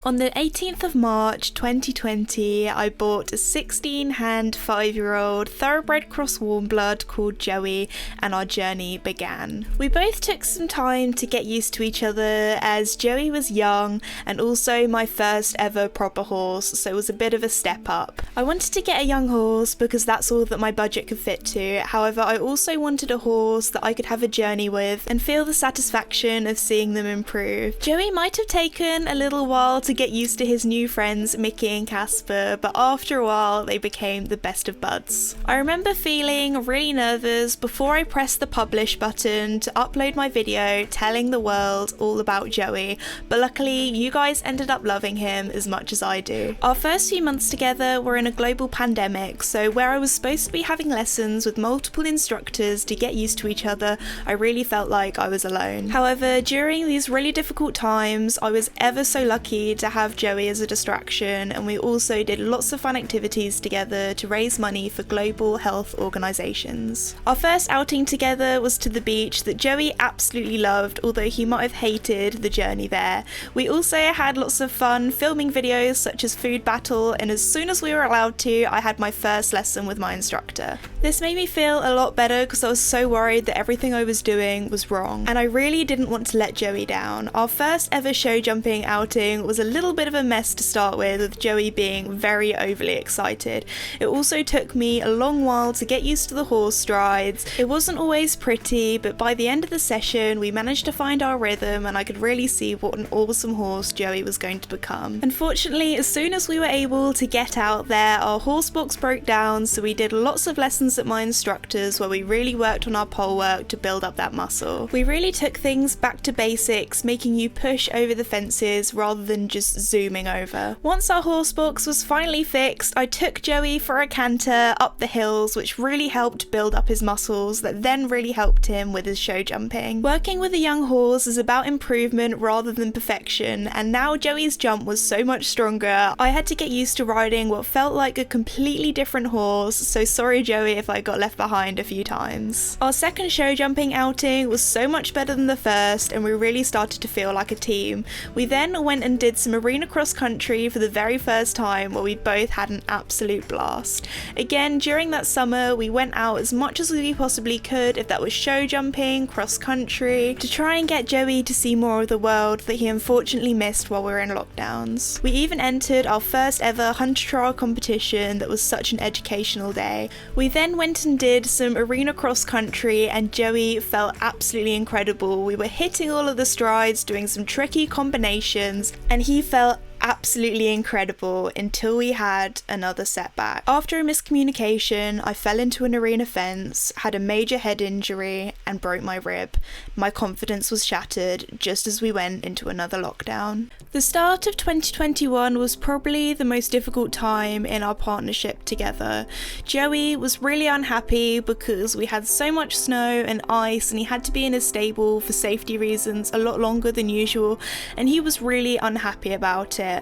On the 18th of March 2020, I bought a 16-hand 5-year-old thoroughbred cross Warmblood called Joey, and our journey began. We both took some time to get used to each other as Joey was young and also my first ever proper horse, so it was a bit of a step up. I wanted to get a young horse because that's all that my budget could fit to. However, I also wanted a horse that I could have a journey with and feel the satisfaction of seeing them improve. Joey might have taken a little while to get used to his new friends Mickey and Casper, but after a while they became the best of buds. I remember feeling really nervous before I pressed the publish button to upload my video telling the world all about Joey, but luckily you guys ended up loving him as much as I do. Our first few months together were in a global pandemic, so where I was supposed to be having lessons with multiple instructors to get used to each other, I really felt like I was alone. However, during these really difficult times, I was ever so lucky to have Joey as a distraction, and we also did lots of fun activities together to raise money for global health organisations. Our first outing together was to the beach that Joey absolutely loved, although he might have hated the journey there. We also had lots of fun filming videos such as food battle, and as soon as we were allowed to, I had my first lesson with my instructor. This made me feel a lot better because I was so worried that everything I was doing was wrong, and I really didn't want to let Joey down. Our first ever show jumping outing was a little bit of a mess to start with Joey being very overly excited. It also took me a long while to get used to the horse strides. It wasn't always pretty, but by the end of the session we managed to find our rhythm and I could really see what an awesome horse Joey was going to become. Unfortunately, as soon as we were able to get out there, our horse box broke down, so we did lots of lessons at my instructor's where we really worked on our pole work to build up that muscle. We really took things back to basics, making you push over the fences rather than just zooming over. Once our horse box was finally fixed, I took Joey for a canter up the hills, which really helped build up his muscles that then really helped him with his show jumping. Working with a young horse is about improvement rather than perfection, and now Joey's jump was so much stronger, I had to get used to riding what felt like a completely different horse, so sorry Joey if I got left behind a few times. Our second show jumping outing was so much better than the first, and we really started to feel like a team. We then went and did some arena cross country for the very first time where we both had an absolute blast. Again, during that summer we went out as much as we possibly could, if that was show jumping, cross country, to try and get Joey to see more of the world that he unfortunately missed while we were in lockdowns. We even entered our first ever hunter trial competition that was such an educational day. We then went and did some arena cross country and Joey felt absolutely incredible. We were hitting all of the strides, doing some tricky combinations, and he felt absolutely incredible until we had another setback. After a miscommunication, I fell into an arena fence, had a major head injury, and broke my rib. My confidence was shattered just as we went into another lockdown. The start of 2021 was probably the most difficult time in our partnership together. Joey was really unhappy because we had so much snow and ice and he had to be in his stable for safety reasons a lot longer than usual, and he was really unhappy about it.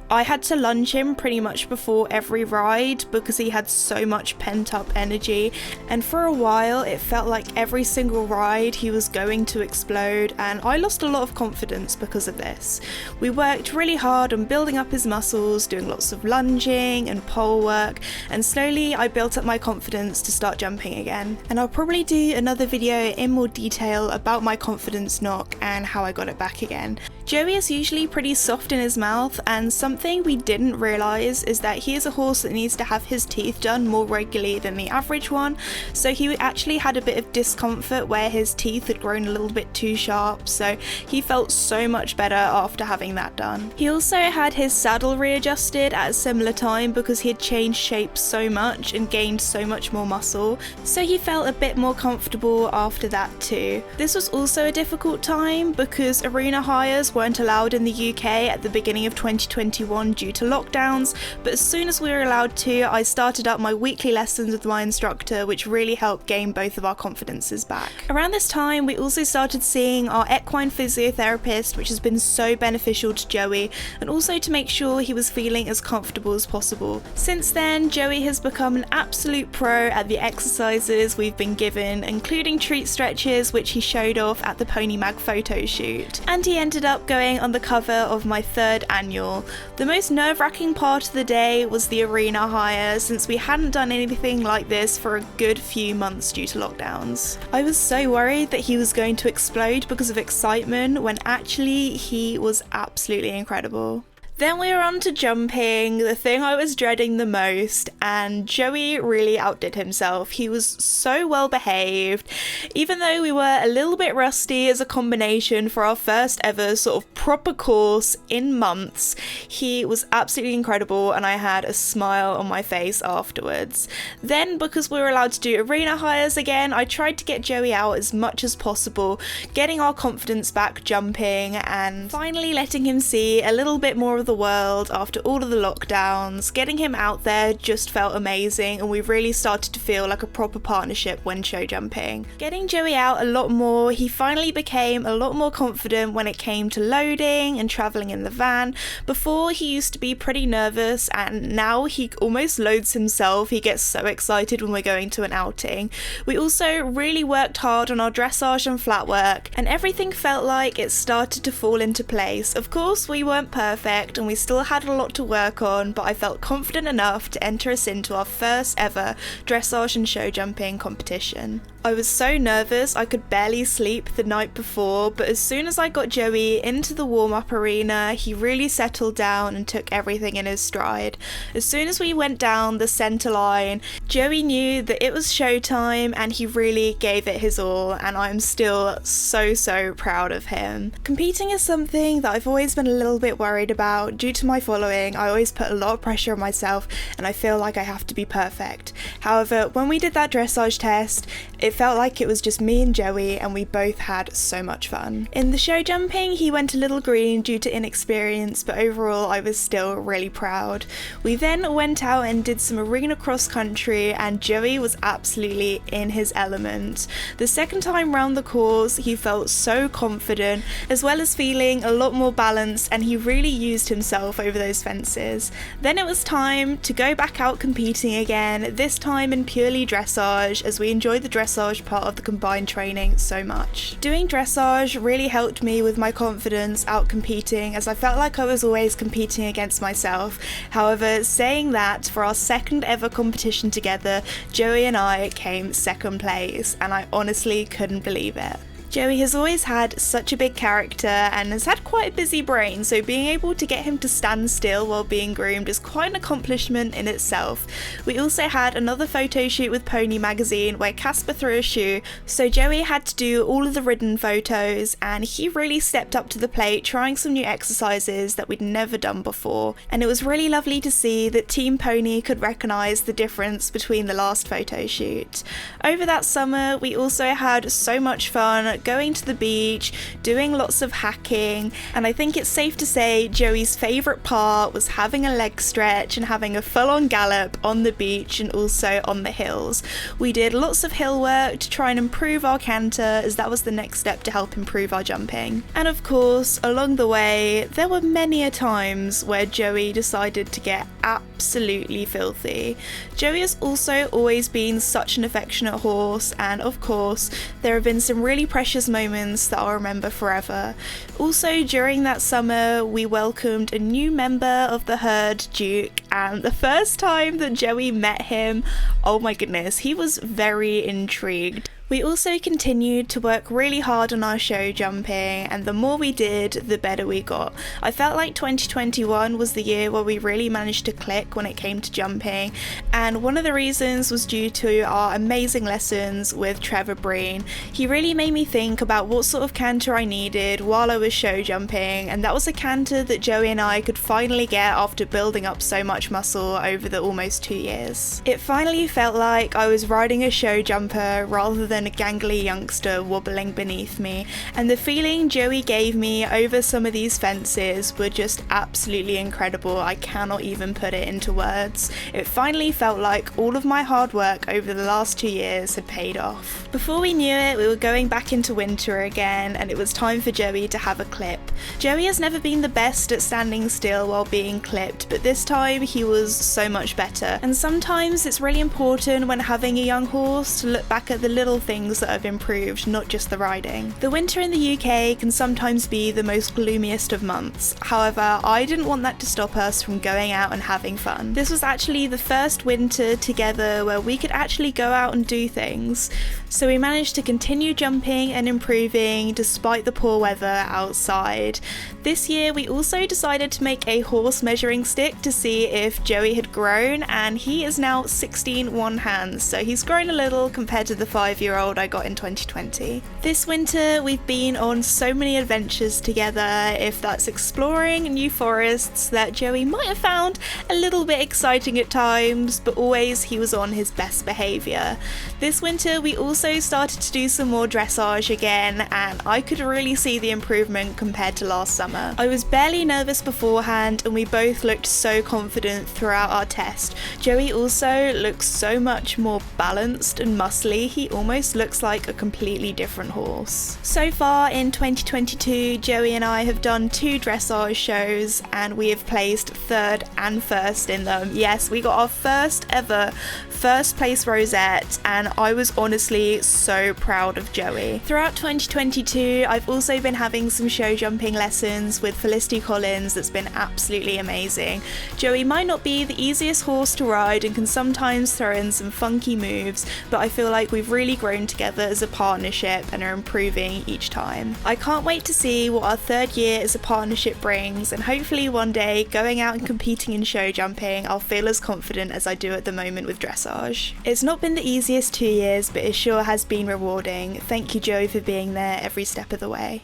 I had to lunge him pretty much before every ride because he had so much pent up energy, and for a while it felt like every single ride he was going to explode, and I lost a lot of confidence because of this. We worked really hard on building up his muscles, doing lots of lunging and pole work, and slowly I built up my confidence to start jumping again. And I'll probably do another video in more detail about my confidence knock and how I got it back again. Joey is usually pretty soft in his mouth, and something we didn't realise is that he is a horse that needs to have his teeth done more regularly than the average one, so he actually had a bit of discomfort where his teeth had grown a little bit too sharp, so he felt so much better after having that done. He also had his saddle readjusted at a similar time because he had changed shape so much and gained so much more muscle, so he felt a bit more comfortable after that too. This was also a difficult time because arena hires weren't allowed in the UK at the beginning of 2021 due to lockdowns, but as soon as we were allowed to, I started up my weekly lessons with my instructor, which really helped gain both of our confidences back. Around this time, we also started seeing our equine physiotherapist, which has been so beneficial to Joey, and also to make sure he was feeling as comfortable as possible. Since then, Joey has become an absolute pro at the exercises we've been given, including treat stretches, which he showed off at the Pony Mag photo shoot. And he ended up going on the cover of my third annual manual. The most nerve-wracking part of the day was the arena hire, since we hadn't done anything like this for a good few months due to lockdowns. I was so worried that he was going to explode because of excitement, when actually he was absolutely incredible. Then we were on to jumping, the thing I was dreading the most, and Joey really outdid himself. He was so well behaved. Even though we were a little bit rusty as a combination for our first ever sort of proper course in months, he was absolutely incredible, and I had a smile on my face afterwards. Then, because we were allowed to do arena hires again, I tried to get Joey out as much as possible, getting our confidence back jumping, and finally letting him see a little bit more of the world after all of the lockdowns. Getting him out there just felt amazing, and we really started to feel like a proper partnership when show jumping. Getting Joey out a lot more, he finally became a lot more confident when it came to loading and travelling in the van. Before, he used to be pretty nervous, and now he almost loads himself. He gets so excited when we're going to an outing. We also really worked hard on our dressage and flat work, and everything felt like it started to fall into place. Of course, we weren't perfect, and we still had a lot to work on, but I felt confident enough to enter us into our first ever dressage and show jumping competition. I was so nervous I could barely sleep the night before, but as soon as I got Joey into the warm-up arena, he really settled down and took everything in his stride. As soon as we went down the centre line, Joey knew that it was showtime, and he really gave it his all, and I'm still so proud of him. Competing is something that I've always been a little bit worried about. Due to my following, I always put a lot of pressure on myself, and I feel like I have to be perfect. However, when we did that dressage test, it felt like it was just me and Joey, and we both had so much fun. In the show jumping, he went a little green due to inexperience, but overall I was still really proud. We then went out and did some arena cross country, and Joey was absolutely in his element. The second time round the course, he felt so confident, as well as feeling a lot more balanced, and he really used himself over those fences. Then it was time to go back out competing again, this time in purely dressage, as we enjoyed the dressage part of the combined training so much. Doing dressage really helped me with my confidence out competing, as I felt like I was always competing against myself. However, saying that, for our second ever competition together, Joey and I came second place, and I honestly couldn't believe it. Joey has always had such a big character and has had quite a busy brain, so being able to get him to stand still while being groomed is quite an accomplishment in itself. We also had another photo shoot with Pony magazine where Casper threw a shoe, so Joey had to do all of the ridden photos, and he really stepped up to the plate, trying some new exercises that we'd never done before, and it was really lovely to see that Team Pony could recognise the difference between the last photo shoot. Over that summer, we also had so much fun going to the beach, doing lots of hacking, and I think it's safe to say Joey's favourite part was having a leg stretch and having a full-on gallop on the beach and also on the hills. We did lots of hill work to try and improve our canter, as that was the next step to help improve our jumping. And of course, along the way, there were many a times where Joey decided to get absolutely filthy. Joey has also always been such an affectionate horse, and of course, there have been some really precious moments that I'll remember forever. Also, during that summer, we welcomed a new member of the herd, Duke, and the first time that Joey met him, oh my goodness, he was very intrigued. We also continued to work really hard on our show jumping, and the more we did, the better we got. I felt like 2021 was the year where we really managed to click when it came to jumping, and one of the reasons was due to our amazing lessons with Trevor Breen. He really made me think about what sort of canter I needed while I was show jumping, and that was a canter that Joey and I could finally get after building up so much muscle over the almost 2 years. It finally felt like I was riding a show jumper rather than a gangly youngster wobbling beneath me, and the feeling Joey gave me over some of these fences were just absolutely incredible. I cannot even put it into words. It finally felt like all of my hard work over the last 2 years had paid off. Before we knew it, we were going back into winter again, and it was time for Joey to have a clip. Joey has never been the best at standing still while being clipped, but this time he was so much better. And sometimes it's really important when having a young horse to look back at the little things that have improved, not just the riding. The winter in the UK can sometimes be the most gloomiest of months. However, I didn't want that to stop us from going out and having fun. This was actually the first winter together where we could actually go out and do things. So we managed to continue jumping and improving despite the poor weather outside. This year we also decided to make a horse measuring stick to see if Joey had grown, and he is now 16 one hands, so he's grown a little compared to the 5-year-old I got in 2020. This winter we've been on so many adventures together, if that's exploring new forests that Joey might have found a little bit exciting at times, but always he was on his best behaviour. This winter we also started to do some more dressage again, and I could really see the improvement compared to last summer. I was barely nervous beforehand and we both looked so confident throughout our test. Joey also looks so much more balanced and muscly, he almost looks like a completely different horse. So far in 2022, Joey and I have done 2 dressage shows and we have placed 3rd and 1st in them. Yes, we got our first ever first place rosette, and I was honestly so proud of Joey. Throughout 2022, I've also been having some show jumping lessons with Felicity Collins that's been absolutely amazing. Joey might not be the easiest horse to ride and can sometimes throw in some funky moves, but I feel like we've really grown together as a partnership and are improving each time. I can't wait to see what our 3rd year as a partnership brings, and hopefully one day going out and competing in show jumping I'll feel as confident as I do at the moment with dressage. It's not been the easiest 2 years, but it sure has been rewarding. Thank you, Joey, for being there every step of the way.